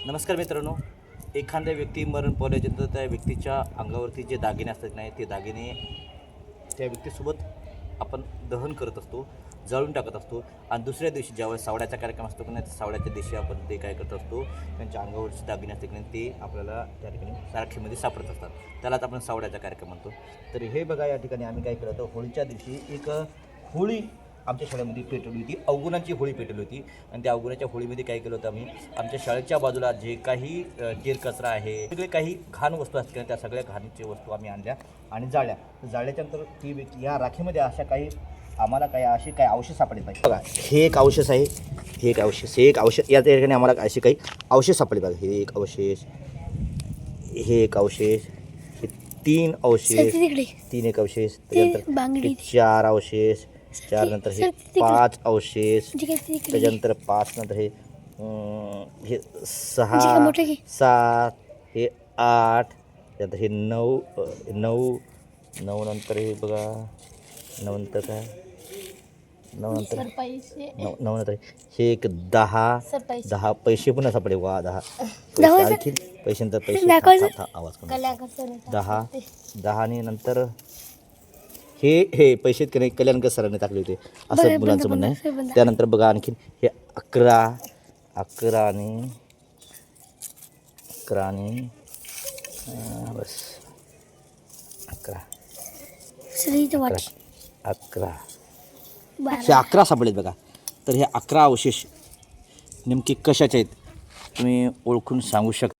नमस्कार मित्रांनो. एखाद्या व्यक्ती मरण पावल्यानंतर त्या व्यक्तीच्या अंगावरती जे दागिने असतात नाही ते दागिने त्या व्यक्तीसोबत आपण दहन करत असतो, जाळून टाकत असतो. आणि दुसऱ्या दिवशी ज्यावेळेस सावड्याचा कार्यक्रम असतो की नाही, सावड्याच्या दिवशी आपण ते काय करत असतो, त्यांच्या अंगावरचे दागिने असते की नाही ते आपल्याला त्या ठिकाणी राखीमध्ये सापडत असतात. त्यालाच आपण सावड्याचा कार्यक्रम म्हणतो. तर हे बघा, या ठिकाणी आम्ही काय केलं होतं, होळीच्या दिवशी एक होळी आमच्या शाळेमध्ये पेटवली होती. अवगुणाची होळी पेटवली होती. आणि त्या अवगुणाच्या होळीमध्ये काय केलं होतं आम्ही, आमच्या शाळेच्या बाजूला जे काही केर कचरा आहे, सगळे काही घाण वस्तू असतील त्या सगळ्या घाणीच्या वस्तू आम्ही आणल्या आणि जाळल्या. जाळल्याच्यानंतर ती व्यक्ती या राखीमध्ये अशा काही आम्हाला काही असे काही अवशेष सापडले पाहिजे. बघा, हे एक अवशेष आहे, हे एक अवशेष, हे एक अवशेष. या ठिकाणी आम्हाला असे काही अवशेष सापडले बघा. हे एक अवशेष, हे एक अवशेष, हे तीन अवशेष, तीन एक अवशेष, त्याच्यानंतर 4 अवशेष, 4 नंतर हे 5 अवशेष, त्याच्यानंतर 5 नंतर हे 6 7, हे 8, त्यानंतर हे 9 नंतर हे बघा, 9 नंतर काय, 9 नंतर हे एक 10 पैसे पुन्हा सापडे. वा, 10 आणखी पैसे, नंतर पैसे आवाज करून 10 आणि नंतर हे पैसे की नाही कल्याणकर सरांनी टाकले होते असं मुलांचं म्हणणं आहे. त्यानंतर बघा आणखीन हे 11 आणि बस 11 हे 11 सापडलेत बघा. तर हे 11 अवशेष नेमके कशाचे आहेत तुम्ही ओळखून सांगू शकता?